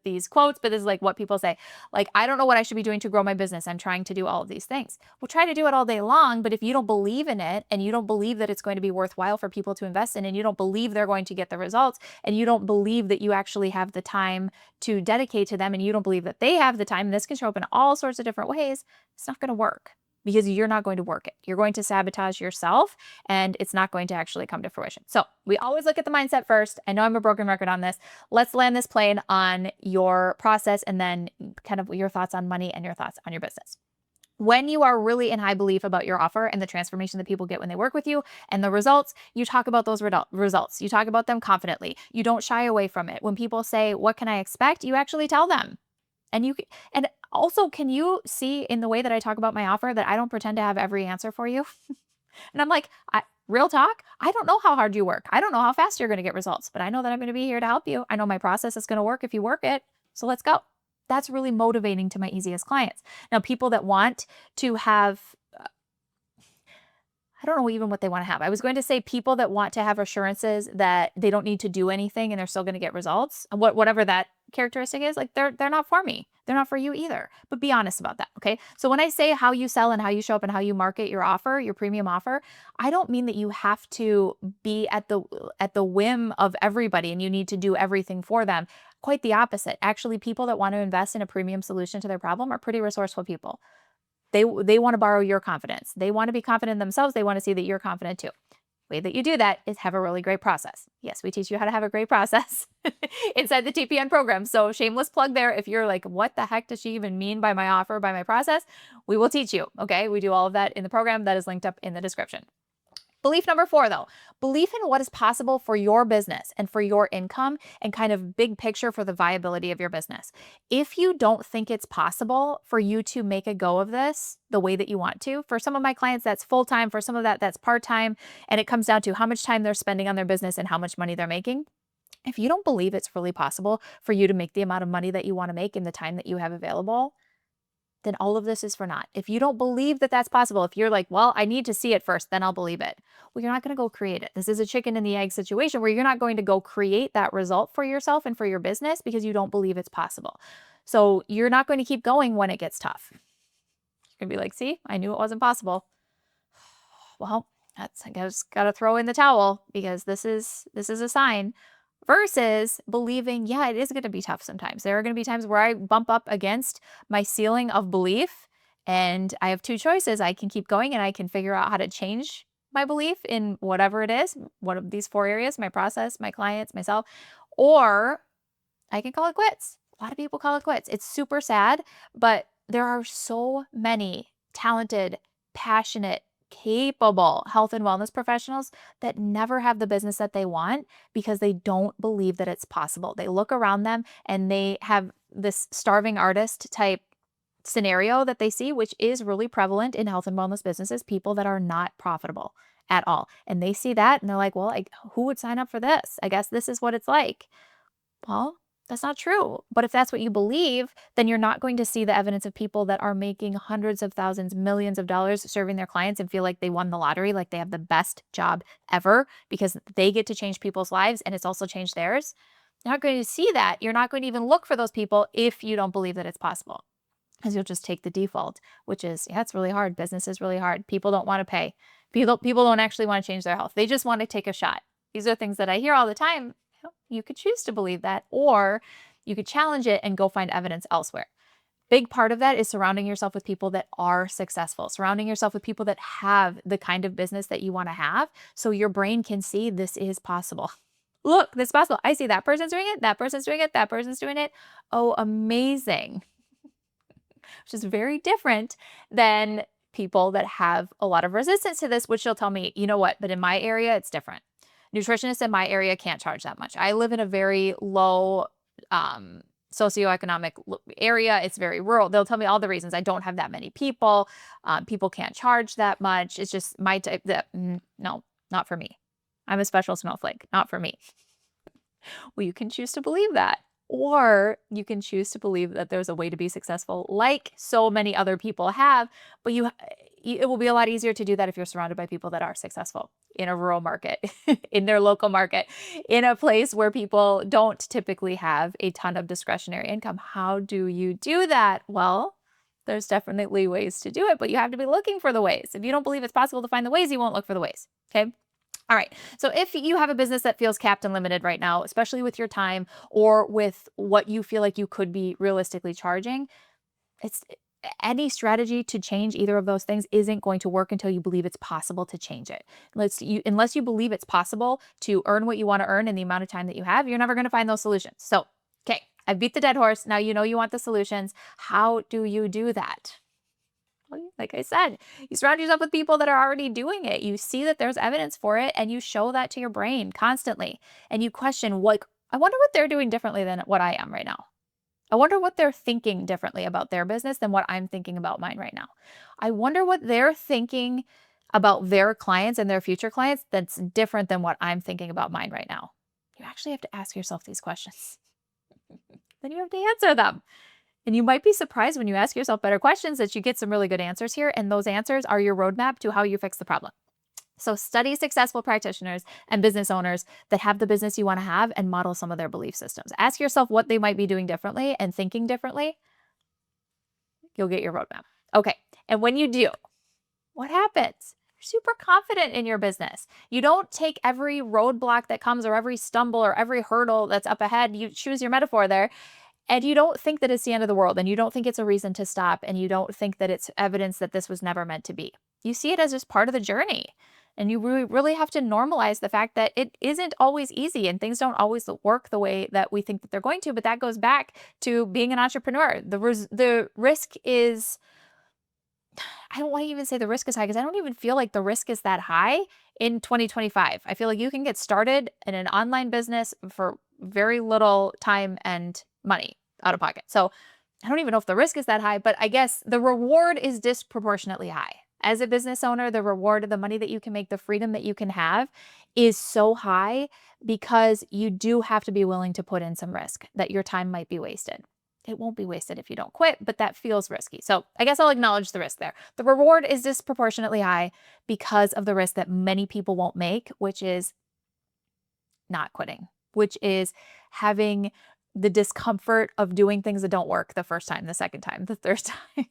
these quotes, but this is like what people say. Like, I don't know what I should be doing to grow my business. I'm trying to do all of these things. Well, try to do it all day long, but if you don't believe in it and you don't believe that it's going to be worthwhile for people to invest in, and you don't believe they're going to get the results, and you don't believe that you actually have the time to dedicate to them, and you don't believe that they have the time, and this can show up in all sorts of different ways, it's not going to work because you're not going to work it. You're going to sabotage yourself and it's not going to actually come to fruition. So we always look at the mindset first. I know I'm a broken record on this. Let's land this plane on your process and then kind of your thoughts on money and your thoughts on your business. When you are really in high belief about your offer and the transformation that people get when they work with you and the results, you talk about those results. You talk about them confidently. You don't shy away from it. When people say, "What can I expect?" you actually tell them. And also, can you see in the way that I talk about my offer that I don't pretend to have every answer for you? And I'm like, real talk, I don't know how hard you work. I don't know how fast you're going to get results, but I know that I'm going to be here to help you. I know my process is going to work if you work it. So let's go. That's really motivating to my easiest clients. Now, people that want to have, I don't know even what they want to have. I was going to say people that want to have assurances that they don't need to do anything and they're still going to get results. Whatever that characteristic is, like they're not for me. They're not for you either. But be honest about that, okay? So when I say how you sell and how you show up and how you market your offer, your premium offer, I don't mean that you have to be at the whim of everybody and you need to do everything for them. Quite the opposite. Actually, people that want to invest in a premium solution to their problem are pretty resourceful people. They want to borrow your confidence. They want to be confident in themselves. They want to see that you're confident too. The way that you do that is have a really great process. Yes, we teach you how to have a great process inside the TPN program. So shameless plug there. If you're like, what the heck does she even mean by my offer, by my process? We will teach you. Okay. We do all of that in the program that is linked up in the description. Belief number 4, though, belief in what is possible for your business and for your income and kind of big picture for the viability of your business. If you don't think it's possible for you to make a go of this the way that you want to, for some of my clients, that's full-time. For some of that's part-time. And it comes down to how much time they're spending on their business and how much money they're making. If you don't believe it's really possible for you to make the amount of money that you want to make in the time that you have available, then all of this is for naught. If you don't believe that that's possible, if you're like, well, I need to see it first, then I'll believe it. Well, you're not going to go create it. This is a chicken and the egg situation where you're not going to go create that result for yourself and for your business because you don't believe it's possible. So you're not going to keep going when it gets tough. You're going to be like, see, I knew it wasn't possible. Well, I just got to throw in the towel because this is a sign. Versus believing, yeah, it is going to be tough sometimes. There are going to be times where I bump up against my ceiling of belief and I have 2 choices. I can keep going and I can figure out how to change my belief in whatever it is, one of these 4 areas, my process, my clients, myself, or I can call it quits. A lot of people call it quits. It's super sad, but there are so many talented, passionate, capable health and wellness professionals that never have the business that they want because they don't believe that it's possible. They look around them and they have this starving artist type scenario that they see, which is really prevalent in health and wellness businesses, people that are not profitable at all. And they see that and they're like, well, who would sign up for this? I guess this is what it's like. Well, that's not true. But if that's what you believe, then you're not going to see the evidence of people that are making hundreds of thousands, millions of dollars serving their clients and feel like they won the lottery, like they have the best job ever because they get to change people's lives and it's also changed theirs. You're not going to see that. You're not going to even look for those people if you don't believe that it's possible. Because you'll just take the default, which is, yeah, it's really hard. Business is really hard. People don't want to pay. People don't actually want to change their health. They just want to take a shot. These are things that I hear all the time. You could choose to believe that, or you could challenge it and go find evidence elsewhere. Big part of that is surrounding yourself with people that are successful, surrounding yourself with people that have the kind of business that you want to have so your brain can see this is possible. Look, this is possible. I see that person's doing it, that person's doing it, that person's doing it. Oh, amazing. Which is very different than people that have a lot of resistance to this, which they'll tell me, you know what, but in my area, it's different. Nutritionists in my area can't charge that much. I live in a very low socioeconomic area. It's very rural. They'll tell me all the reasons. I don't have that many people. People can't charge that much. It's just my type. No, not for me. I'm a special snowflake. Not for me. Well, you can choose to believe that. Or you can choose to believe that there's a way to be successful like so many other people have, but it will be a lot easier to do that if you're surrounded by people that are successful in a rural market, in their local market, in a place where people don't typically have a ton of discretionary income. How do you do that? Well, there's definitely ways to do it, but you have to be looking for the ways. If you don't believe it's possible to find the ways, you won't look for the ways. Okay. All right. So if you have a business that feels capped and limited right now, especially with your time or with what you feel like you could be realistically charging, it's any strategy to change either of those things isn't going to work until you believe it's possible to change it. Unless you believe it's possible to earn what you want to earn in the amount of time that you have, you're never going to find those solutions. So, okay, I beat the dead horse. Now you know you want the solutions. How do you do that? Like I said, you surround yourself with people that are already doing it. You see that there's evidence for it and you show that to your brain constantly. And you question, like, I wonder what they're doing differently than what I am right now. I wonder what they're thinking differently about their business than what I'm thinking about mine right now. I wonder what they're thinking about their clients and their future clients that's different than what I'm thinking about mine right now. You actually have to ask yourself these questions. Then you have to answer them. And you might be surprised when you ask yourself better questions that you get some really good answers here. And those answers are your roadmap to how you fix the problem. So study successful practitioners and business owners that have the business you want to have and model some of their belief systems. Ask yourself what they might be doing differently and thinking differently. You'll get your roadmap. Okay. And when you do, what happens? You're super confident in your business. You don't take every roadblock that comes or every stumble or every hurdle that's up ahead. You choose your metaphor there. And you don't think that it's the end of the world, and you don't think it's a reason to stop, and you don't think that it's evidence that this was never meant to be. You see it as just part of the journey. And you really have to normalize the fact that it isn't always easy and things don't always work the way that we think that they're going to. But that goes back to being an entrepreneur. The risk is, I don't want to even say the risk is high because I don't even feel like the risk is that high in 2025. I feel like you can get started in an online business for very little time and money out of pocket. So I don't even know if the risk is that high, but I guess the reward is disproportionately high. As a business owner, the reward, the money that you can make, the freedom that you can have is so high because you do have to be willing to put in some risk that your time might be wasted. It won't be wasted if you don't quit, but that feels risky. So I guess I'll acknowledge the risk there. The reward is disproportionately high because of the risk that many people won't make, which is not quitting, which is having the discomfort of doing things that don't work the first time, the second time, the third time.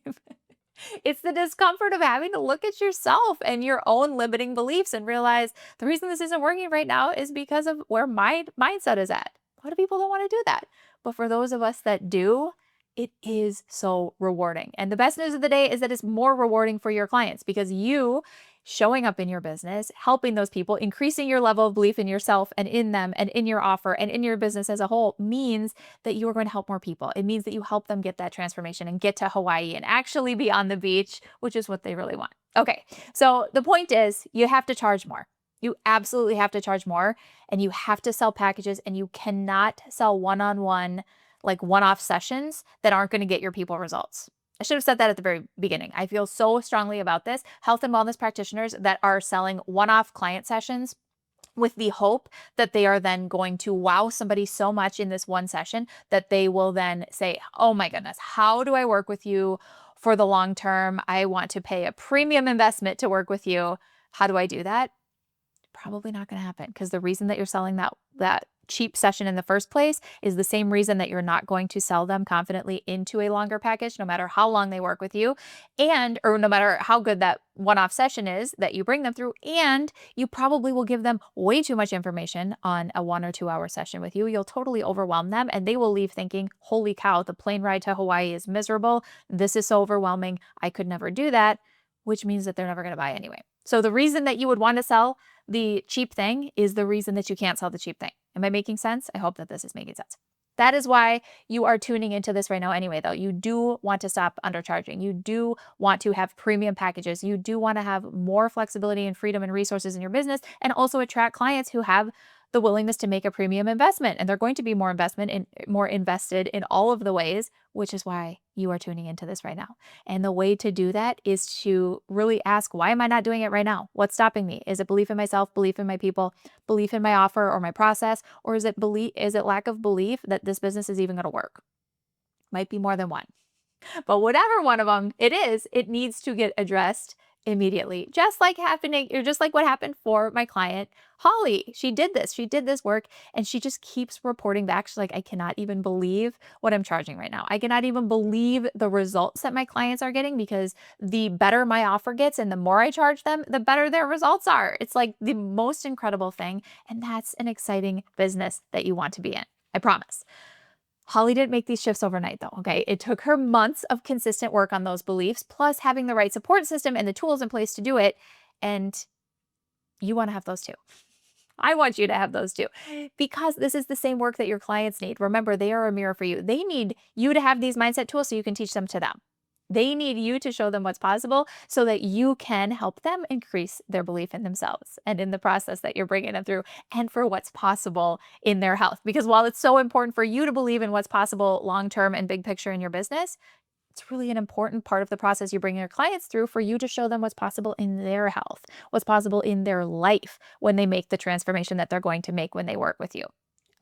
It's the discomfort of having to look at yourself and your own limiting beliefs and realize the reason this isn't working right now is because of where my mindset is at. A lot of people don't want to do that. But for those of us that do, it is so rewarding. And the best news of the day is that it's more rewarding for your clients because you showing up in your business, helping those people, increasing your level of belief in yourself and in them and in your offer and in your business as a whole means that you are going to help more people. It means that you help them get that transformation and get to Hawaii and actually be on the beach, which is what they really want. Okay, so the point is you have to charge more. You absolutely have to charge more and you have to sell packages and you cannot sell one-on-one, like one-off sessions that aren't going to get your people results. I should have said that at the very beginning. I feel so strongly about this. Health and wellness practitioners that are selling one-off client sessions with the hope that they are then going to wow somebody so much in this one session that they will then say, oh my goodness, how do I work with you for the long term? I want to pay a premium investment to work with you. How do I do that? Probably not going to happen because the reason that you're selling that cheap session in the first place is the same reason that you're not going to sell them confidently into a longer package, no matter how long they work with you or no matter how good that one-off session is that you bring them through. And you probably will give them way too much information on a 1 or 2 hour session with you. You'll totally overwhelm them and they will leave thinking, holy cow, the plane ride to Hawaii is miserable. This is so overwhelming. I could never do that, which means that they're never going to buy anyway. So the reason that you would want to sell the cheap thing is the reason that you can't sell the cheap thing. Am I making sense? I hope that this is making sense. That is why you are tuning into this right now anyway, though. You do want to stop undercharging. You do want to have premium packages. You do want to have more flexibility and freedom and resources in your business and also attract clients who have the willingness to make a premium investment, and they're going to be more invested in all of the ways, which is why you are tuning into this right now. And the way to do that is to really ask, why am I not doing it right now? What's stopping me? Is it belief in myself, belief in my people, belief in my offer or my process, or is it lack of belief that this business is even going to work? Might be more than one. But whatever one of them it is, it needs to get addressed immediately. Just like what happened for my client, Holly. She did this work, and she just keeps reporting back. She's like, I cannot even believe what I'm charging right now. I cannot even believe the results that my clients are getting, because the better my offer gets and the more I charge them, the better their results are. It's like the most incredible thing. And that's an exciting business that you want to be in. I promise. Holly didn't make these shifts overnight though, okay? It took her months of consistent work on those beliefs, plus having the right support system and the tools in place to do it. And you want to have those too. I want you to have those too, because this is the same work that your clients need. Remember, they are a mirror for you. They need you to have these mindset tools so you can teach them to them. They need you to show them what's possible so that you can help them increase their belief in themselves and in the process that you're bringing them through, and for what's possible in their health. Because while it's so important for you to believe in what's possible long-term and big picture in your business, it's really an important part of the process you bring your clients through for you to show them what's possible in their health, what's possible in their life when they make the transformation that they're going to make when they work with you.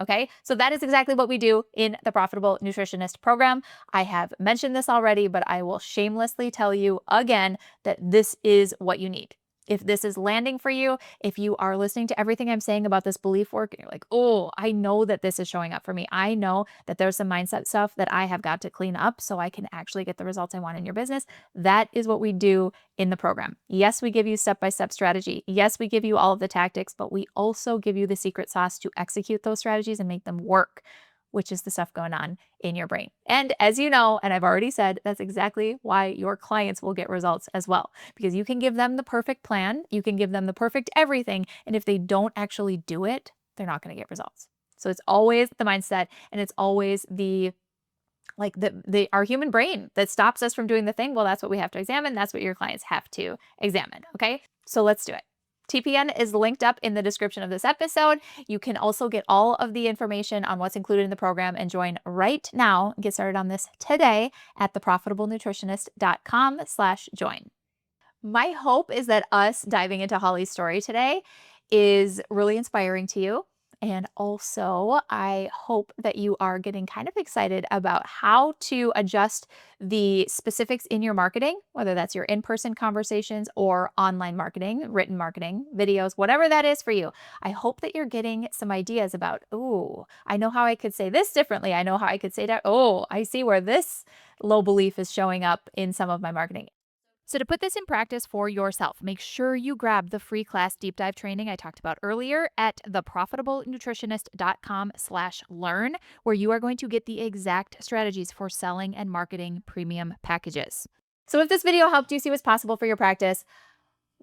Okay, so that is exactly what we do in the Profitable Nutritionist program. I have mentioned this already, but I will shamelessly tell you again that this is what you need. If this is landing for you, if you are listening to everything I'm saying about this belief work, and you're like, oh, I know that this is showing up for me. I know that there's some mindset stuff that I have got to clean up so I can actually get the results I want in your business. That is what we do in the program. Yes, we give you step-by-step strategy. Yes, we give you all of the tactics, but we also give you the secret sauce to execute those strategies and make them work, which is the stuff going on in your brain. And as you know, and I've already said, that's exactly why your clients will get results as well, because you can give them the perfect plan, you can give them the perfect everything, and if they don't actually do it, they're not going to get results. So it's always the mindset, and it's always our human brain that stops us from doing the thing. Well, that's what we have to examine. That's what your clients have to examine. Okay, so let's do it. TPN is linked up in the description of this episode. You can also get all of the information on what's included in the program and join right now. Get started on this today at theprofitablenutritionist.com/join. My hope is that us diving into Holly's story today is really inspiring to you. And also, I hope that you are getting kind of excited about how to adjust the specifics in your marketing, whether that's your in-person conversations or online marketing, written marketing, videos, whatever that is for you. I hope that you're getting some ideas about, oh, I know how I could say this differently. I know how I could say that. Oh, I see where this low belief is showing up in some of my marketing. So to put this in practice for yourself, make sure you grab the free class deep dive training I talked about earlier at theprofitablenutritionist.com/learn, where you are going to get the exact strategies for selling and marketing premium packages. So if this video helped you see what's possible for your practice,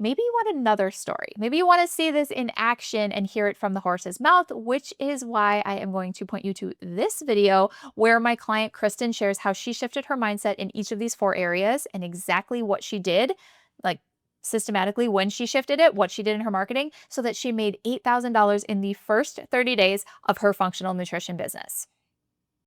maybe you want another story. Maybe you want to see this in action and hear it from the horse's mouth, which is why I am going to point you to this video where my client Kristen shares how she shifted her mindset in each of these 4 areas and exactly what she did, like systematically when she shifted it, what she did in her marketing, so that she made $8,000 in the first 30 days of her functional nutrition business.